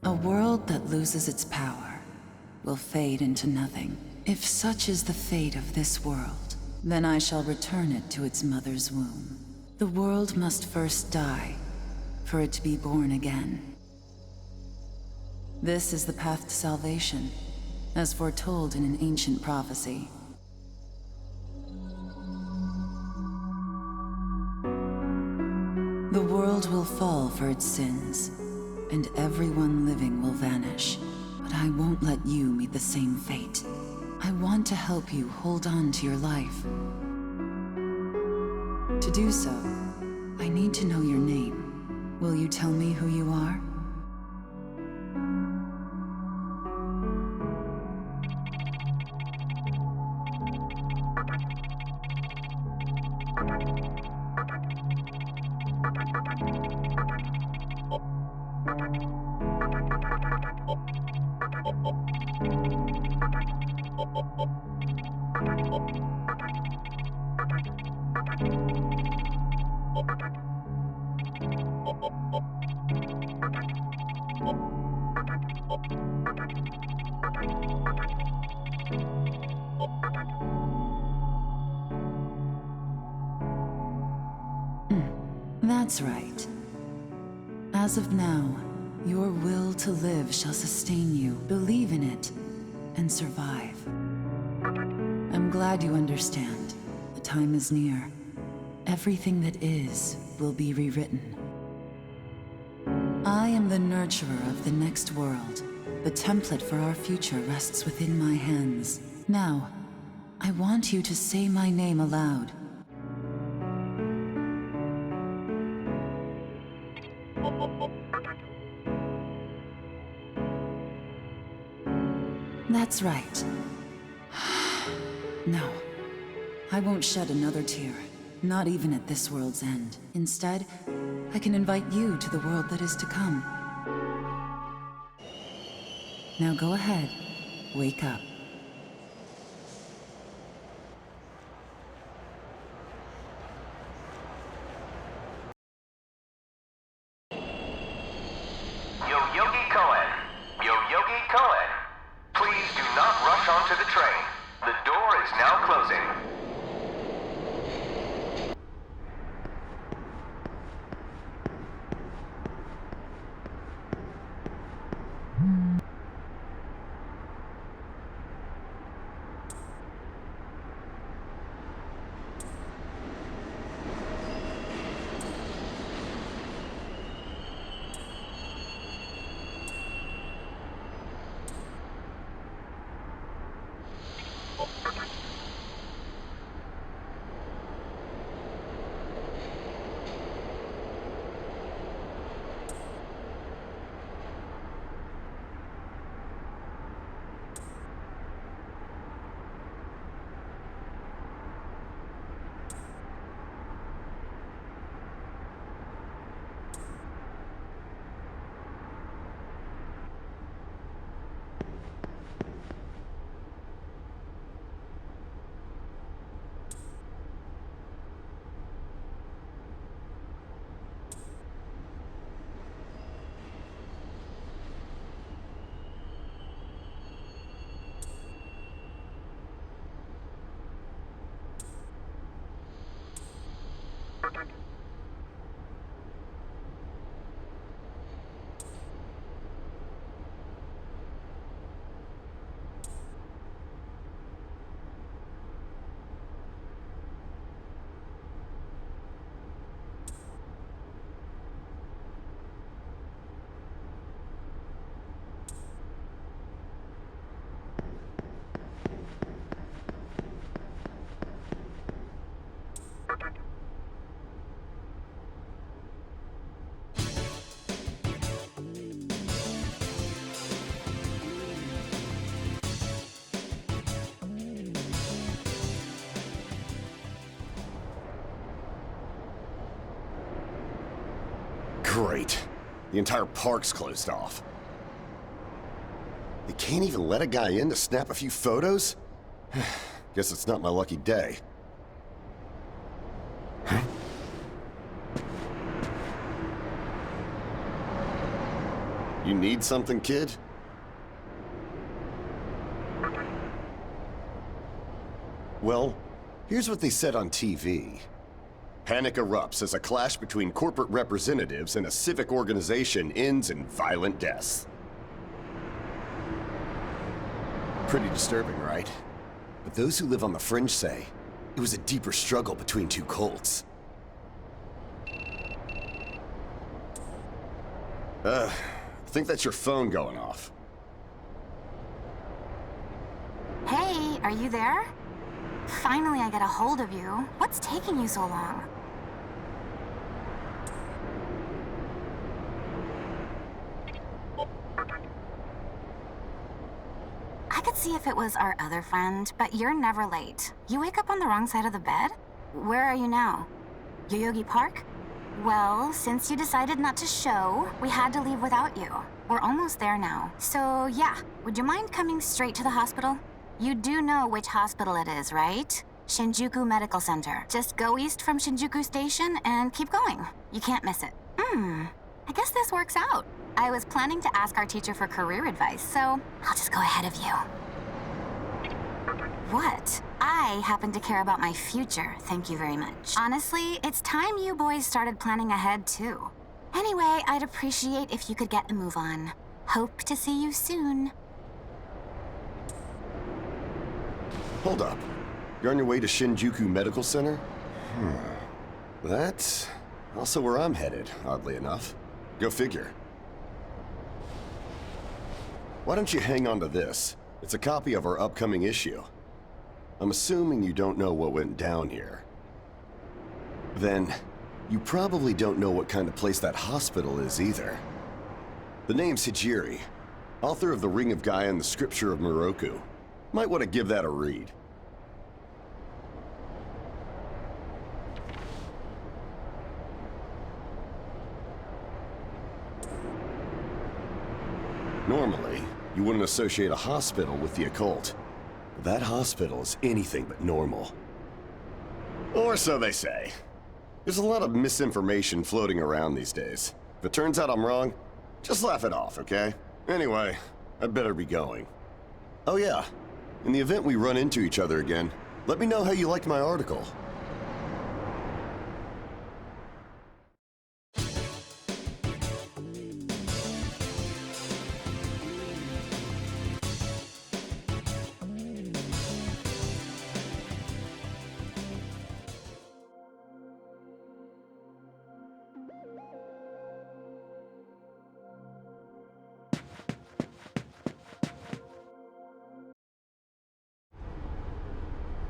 A world that loses its power will fade into nothing. If such is the fate of this world, then I shall return it to its mother's womb. The world must first die, for it to be born again. This is the path to salvation, as foretold in an ancient prophecy. The world will fall for its sins, and everyone living will vanish. But I won't let you meet the same fate. I want to help you hold on to your life. To do so, I need to know your name. Will you tell me who you are? That's right. As of now, your will to live shall sustain you. Believe in it, and survive. I'm glad you understand. The time is near. Everything that is will be rewritten. I am the nurturer of the next world. The template for our future rests within my hands. Now, I want you to say my name aloud. That's right. No, I won't shed another tear, not even at this world's end. Instead, I can invite you to the world that is to come. Now go ahead, wake up. Please do not rush onto the train. The door is now closing. Great. The entire park's closed off. They can't even let a guy in to snap a few photos? Guess it's not my lucky day. You You need something, kid? Well, here's what they said on TV. Panic erupts as a clash between corporate representatives and a civic organization ends in violent deaths. Pretty disturbing, right? But those who live on the fringe say it was a deeper struggle between two cults. I think that's your phone going off. Hey, are you there? Finally, I get a hold of you. What's taking you so long? I could see if it was our other friend, but you're never late. You wake up on the wrong side of the bed? Where are you now? Yoyogi Park? Well, since you decided not to show, we had to leave without you. We're almost there now. So yeah, would you mind coming straight to the hospital? You do know which hospital it is, right? Shinjuku Medical Center. Just go east from Shinjuku Station and keep going. You can't miss it. I guess this works out. I was planning to ask our teacher for career advice, so I'll just go ahead of you. What? I happen to care about my future, thank you very much. Honestly, it's time you boys started planning ahead too. Anyway, I'd appreciate if you could get a move on. Hope to see you soon. Hold up. You're on your way to Shinjuku Medical Center? That's also where I'm headed, oddly enough. Go figure. Why don't you hang on to this? It's a copy of our upcoming issue. I'm assuming you don't know what went down here. Then, you probably don't know what kind of place that hospital is either. The name's Hijiri, author of The Ring of Gaia and the Scripture of Moroku. Might want to give that a read. Normally, you wouldn't associate a hospital with the occult. That hospital is anything but normal. Or so they say. There's a lot of misinformation floating around these days. If it turns out I'm wrong, just laugh it off, okay? Anyway, I'd better be going. Oh yeah, in the event we run into each other again, let me know how you liked my article.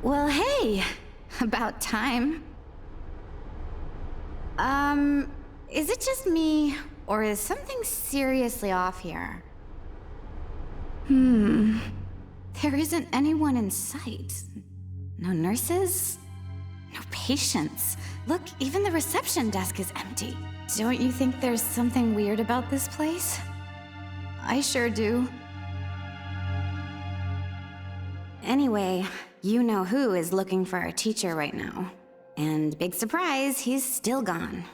Well, hey, about time. Is it just me, or is something seriously off here? There isn't anyone in sight. No nurses? No patients. Look, even the reception desk is empty. Don't you think there's something weird about this place? I sure do. Anyway, you know who is looking for our teacher right now. And big surprise, he's still gone.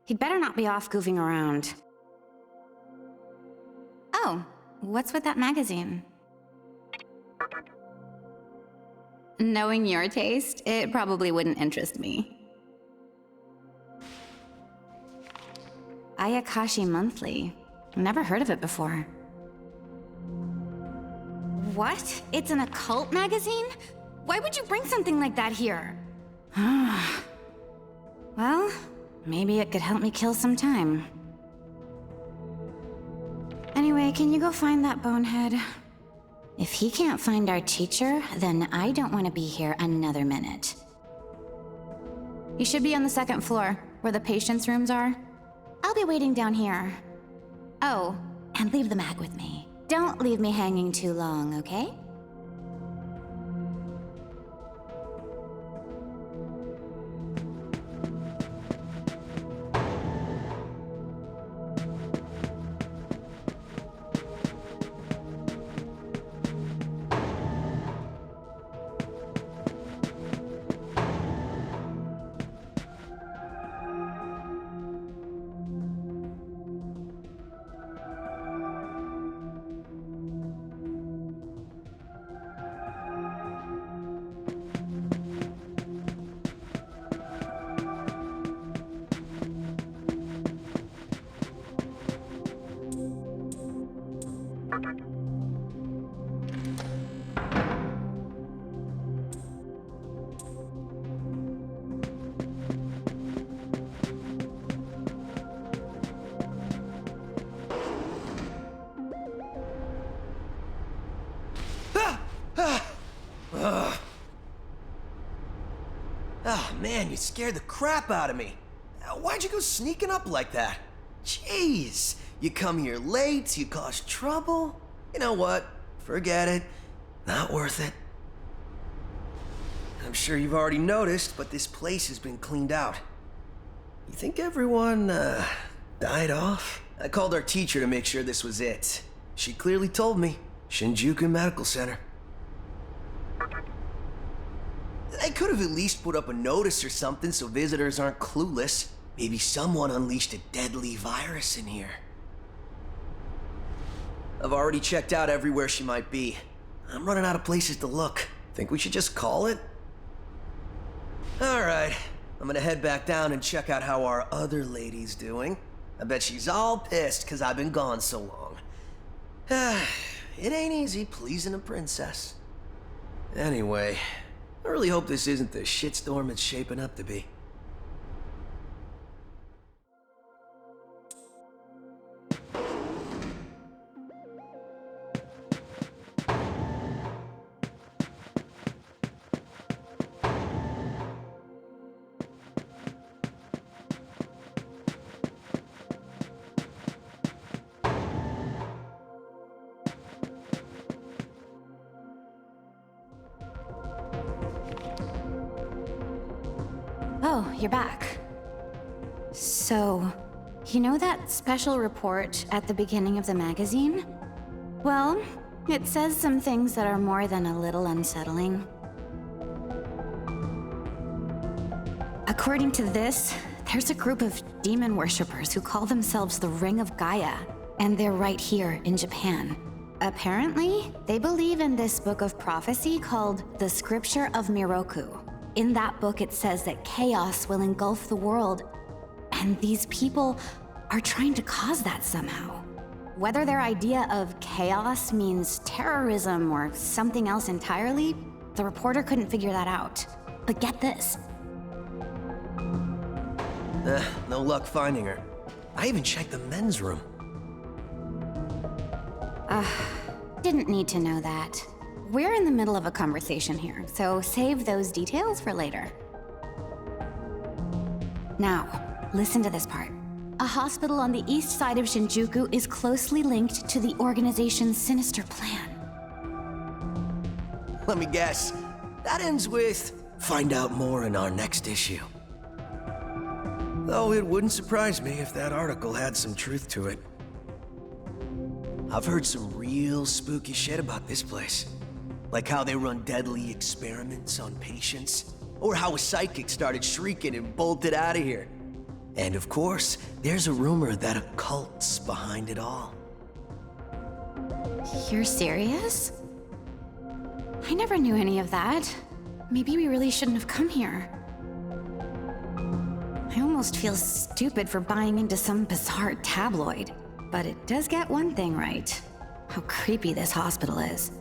He'd better not be off goofing around. Oh, what's with that magazine? Knowing your taste, it probably wouldn't interest me. Ayakashi Monthly. Never heard of it before. What? It's an occult magazine? Why would you bring something like that here? Well, maybe it could help me kill some time. Anyway, can you go find that bonehead? If he can't find our teacher, then I don't want to be here another minute. He should be on the second floor, where the patients' rooms are. I'll be waiting down here. Oh, and leave the mag with me. Don't leave me hanging too long, okay? Oh man, you scared the crap out of me. Why'd you go sneaking up like that? Jeez, you come here late, you cause trouble. You know what? Forget it. Not worth it. I'm sure you've already noticed, but this place has been cleaned out. You think everyone, died off? I called our teacher to make sure this was it. She clearly told me. Shinjuku Medical Center. They could have at least put up a notice or something so visitors aren't clueless. Maybe someone unleashed a deadly virus in here. I've already checked out everywhere she might be. I'm running out of places to look. Think we should just call it? Alright, I'm gonna head back down and check out how our other lady's doing. I bet she's all pissed because I've been gone so long. It ain't easy pleasing a princess. Anyway, I really hope this isn't the shitstorm it's shaping up to be. Oh, you're back. So, you know that special report at the beginning of the magazine? Well, it says some things that are more than a little unsettling. According to this, there's a group of demon worshippers who call themselves the Ring of Gaia, and they're right here in Japan. Apparently, they believe in this book of prophecy called the Scripture of Miroku. In that book, it says that chaos will engulf the world, and these people are trying to cause that somehow. Whether their idea of chaos means terrorism or something else entirely, the reporter couldn't figure that out. But get this. No luck finding her. I even checked the men's room. Didn't need to know that. We're in the middle of a conversation here, so save those details for later. Now, listen to this part. A hospital on the east side of Shinjuku is closely linked to the organization's sinister plan. Let me guess. That ends with, find out more in our next issue. Though it wouldn't surprise me if that article had some truth to it. I've heard some real spooky shit about this place. Like how they run deadly experiments on patients, or how a psychic started shrieking and bolted out of here. And of course, there's a rumor that a cult's behind it all. You're serious? I never knew any of that. Maybe we really shouldn't have come here. I almost feel stupid for buying into some bizarre tabloid. But it does get one thing right. How creepy this hospital is.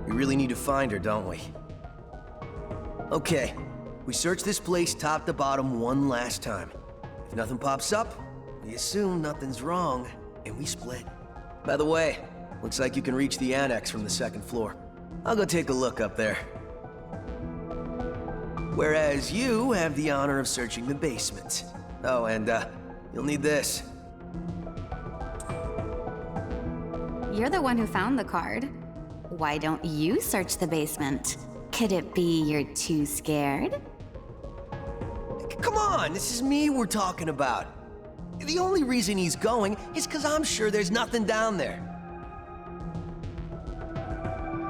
We really need to find her, don't we? Okay, we search this place top to bottom one last time. If nothing pops up, we assume nothing's wrong, and we split. By the way, looks like you can reach the annex from the second floor. I'll go take a look up there. Whereas you have the honor of searching the basement. Oh, and, you'll need this. You're the one who found the card. Why don't you search the basement? Could it be you're too scared? Come on, this is me we're talking about. The only reason he's going is because I'm sure there's nothing down there.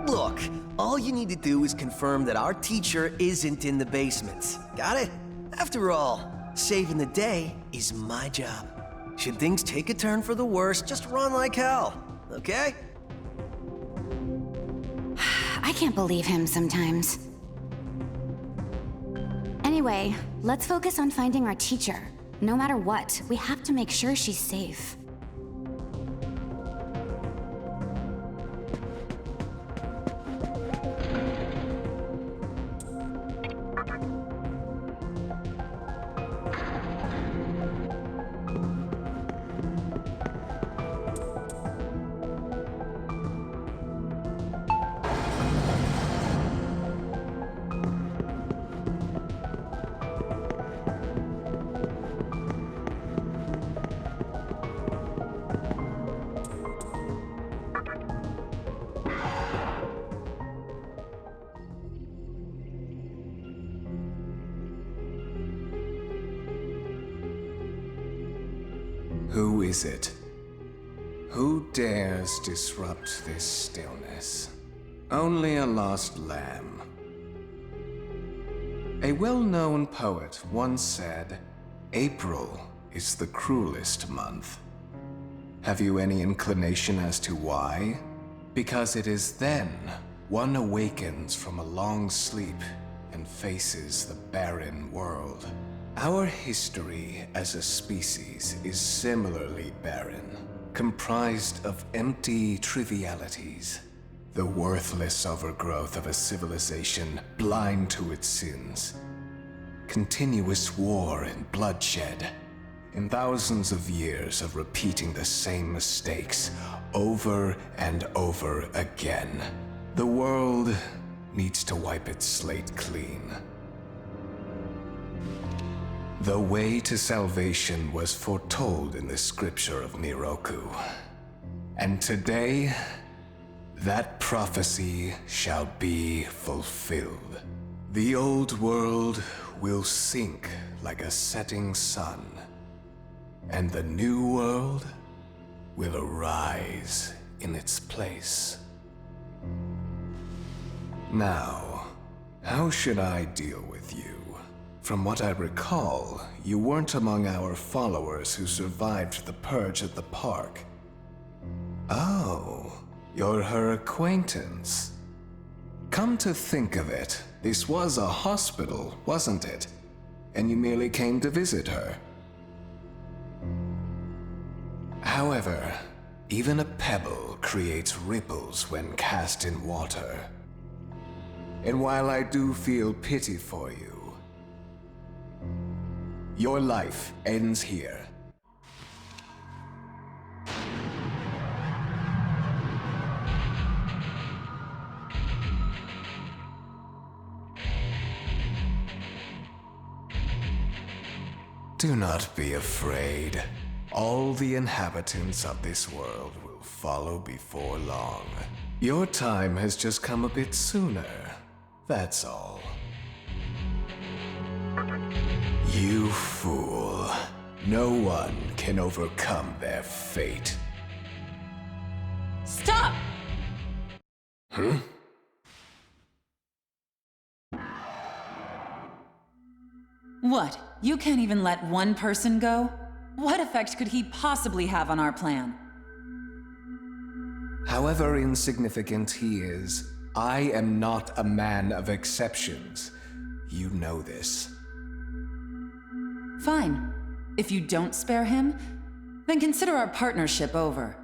Look, all you need to do is confirm that our teacher isn't in the basement. Got it? After all, saving the day is my job. Should things take a turn for the worse, just run like hell, okay? I can't believe him sometimes. Anyway, let's focus on finding our teacher. No matter what, we have to make sure she's safe. Who is it? Who dares disrupt this stillness? Only a lost lamb. A well-known poet once said, April is the cruelest month. Have you any inclination as to why? Because it is then one awakens from a long sleep and faces the barren world. Our history as a species is similarly barren, comprised of empty trivialities, the worthless overgrowth of a civilization blind to its sins, continuous war and bloodshed, and thousands of years of repeating the same mistakes over and over again. The world needs to wipe its slate clean. The way to salvation was foretold in the scripture of Miroku. And today, that prophecy shall be fulfilled. The old world will sink like a setting sun, and the new world will arise in its place. Now, how should I deal with you? From what I recall, you weren't among our followers who survived the purge at the park. Oh, you're her acquaintance. Come to think of it, this was a hospital, wasn't it? And you merely came to visit her. However, even a pebble creates ripples when cast in water. And while I do feel pity for you, your life ends here. Do not be afraid. All the inhabitants of this world will follow before long. Your time has just come a bit sooner. That's all. You fool. No one can overcome their fate. Stop! Huh? What? You can't even let one person go? What effect could he possibly have on our plan? However insignificant he is, I am not a man of exceptions. You know this. Fine. If you don't spare him, then consider our partnership over.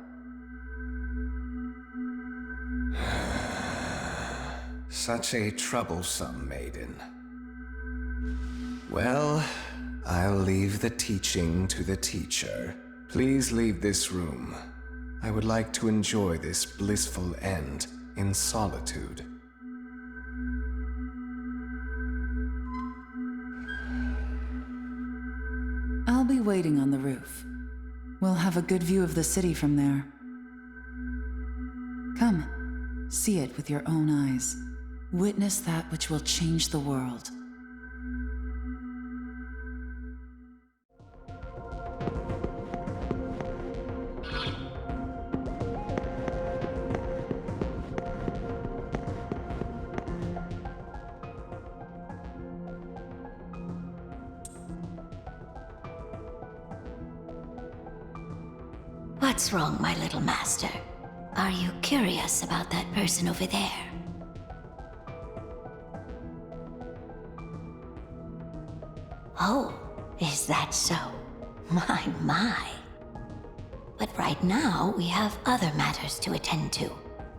Such a troublesome maiden. Well, I'll leave the teaching to the teacher. Please leave this room. I would like to enjoy this blissful end in solitude. I'll be waiting on the roof. We'll have a good view of the city from there. Come, see it with your own eyes. Witness that which will change the world. What's wrong, my little master? Are you curious about that person over there? Oh, is that so? My. But right now, we have other matters to attend to.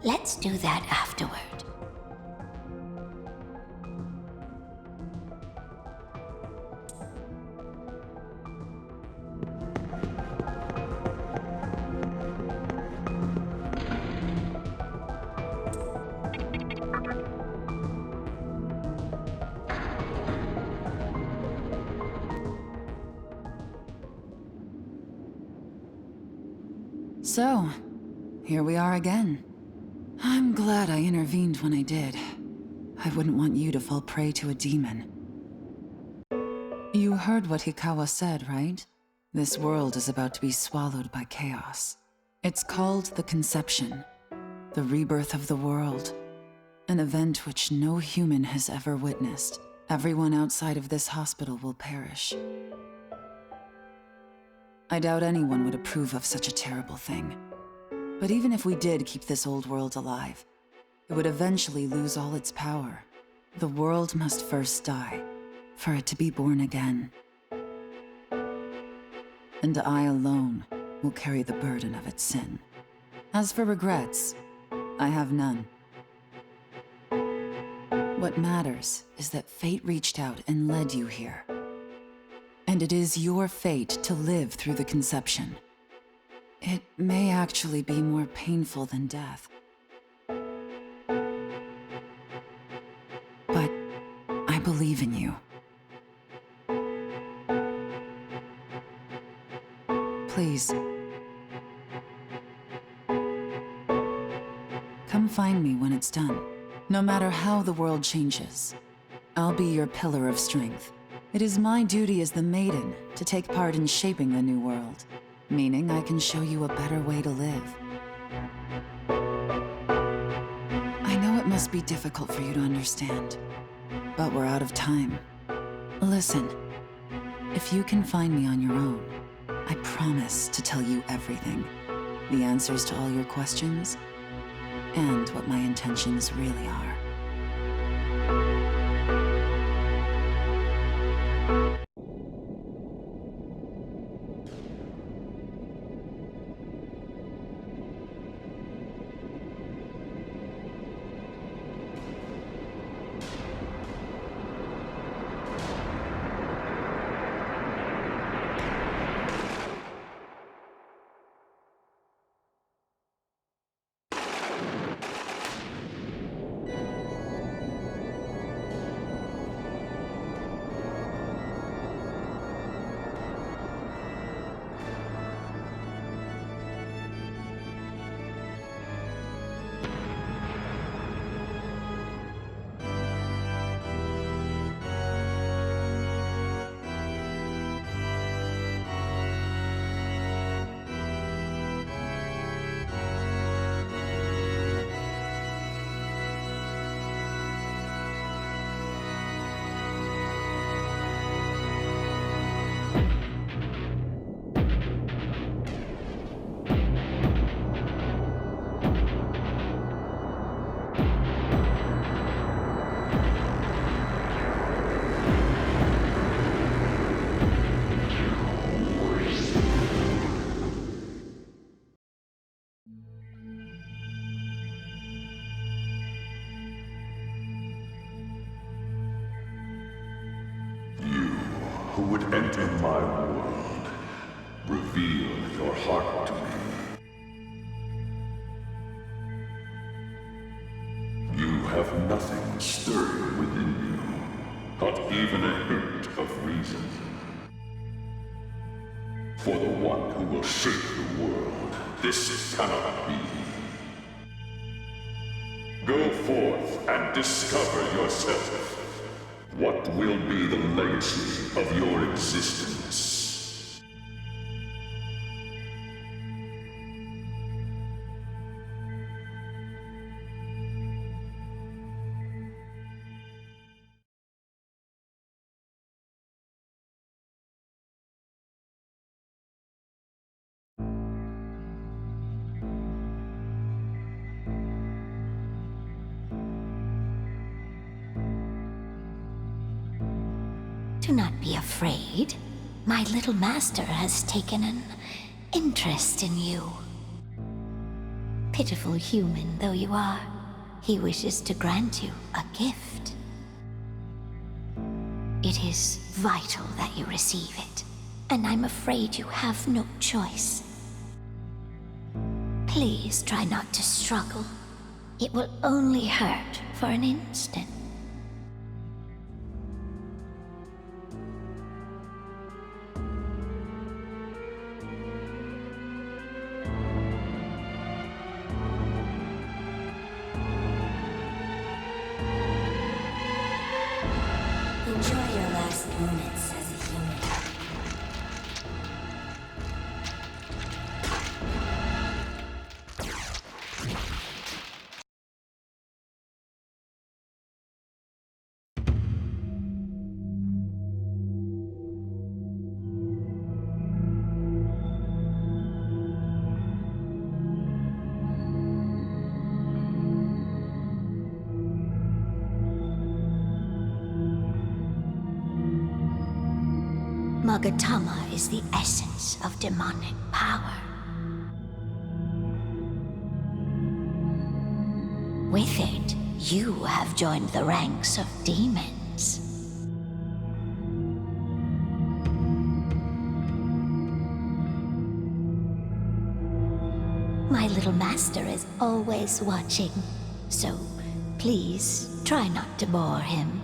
Let's do that afterward. So, here we are again. I'm glad I intervened when I did. I wouldn't want you to fall prey to a demon. You heard what Hikawa said, right? This world is about to be swallowed by chaos. It's called the Conception, the rebirth of the world. An event which no human has ever witnessed. Everyone outside of this hospital will perish. I doubt anyone would approve of such a terrible thing. But even if we did keep this old world alive, it would eventually lose all its power. The world must first die, for it to be born again. And I alone will carry the burden of its sin. As for regrets, I have none. What matters is that fate reached out and led you here. And it is your fate to live through the Conception. It may actually be more painful than death. But I believe in you. Please. Come find me when it's done. No matter how the world changes, I'll be your pillar of strength. It is my duty as the Maiden to take part in shaping the new world, meaning I can show you a better way to live. I know it must be difficult for you to understand, but we're out of time. Listen, if you can find me on your own, I promise to tell you everything. The answers to all your questions, and what my intentions really are. Who would enter my world? Reveal your heart to me. You have nothing stirring within you, not even a hint of reason. For the one who will shape the world, this cannot be. Go forth and discover yourself. What will be the legacy of your existence? Do not be afraid. My little master has taken an interest in you. Pitiful human though you are, he wishes to grant you a gift. It is vital that you receive it, and I'm afraid you have no choice. Please try not to struggle. It will only hurt for an instant. Enjoy your last moments as a human. Magatama is the essence of demonic power. With it, you have joined the ranks of demons. My little master is always watching, so please try not to bore him.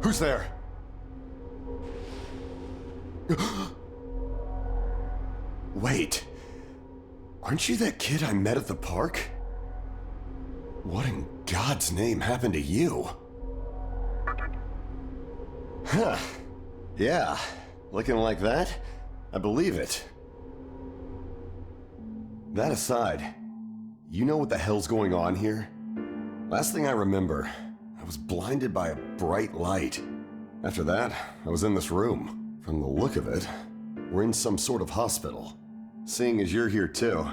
Who's there? Wait. Aren't you that kid I met at the park? What in God's name happened to you? Huh. Yeah. Looking like that? I believe it. That aside, you know what the hell's going on here? Last thing I remember, I was blinded by a bright light. After that, I was in this room. From the look of it, we're in some sort of hospital. Seeing as you're here too,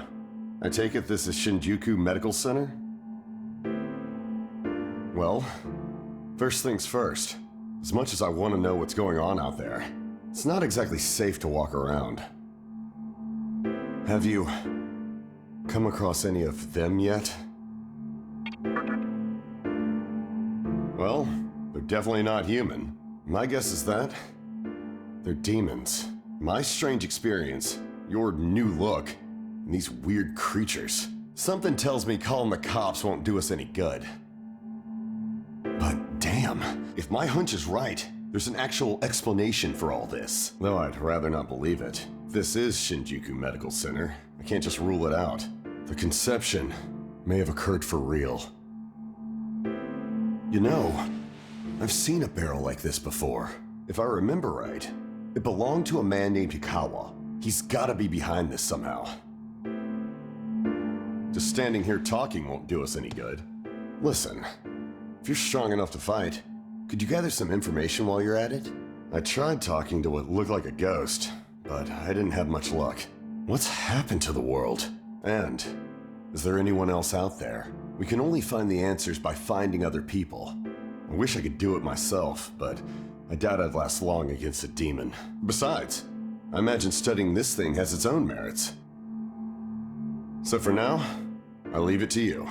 I take it this is Shinjuku Medical Center? Well, first things first. As much as I want to know what's going on out there, it's not exactly safe to walk around. Have you come across any of them yet? Well, they're definitely not human. My guess is that they're demons. My strange experience, your new look, and these weird creatures. Something tells me calling the cops won't do us any good. But damn, if my hunch is right, there's an actual explanation for all this. Though I'd rather not believe it. If this is Shinjuku Medical Center, I can't just rule it out. The conception may have occurred for real. You know, I've seen a barrel like this before. If I remember right, it belonged to a man named Hikawa. He's gotta be behind this somehow. Just standing here talking won't do us any good. Listen, if you're strong enough to fight, could you gather some information while you're at it? I tried talking to what looked like a ghost, but I didn't have much luck. What's happened to the world? And is there anyone else out there? We can only find the answers by finding other people. I wish I could do it myself, but I doubt I'd last long against a demon. Besides, I imagine studying this thing has its own merits. So for now, I'll leave it to you.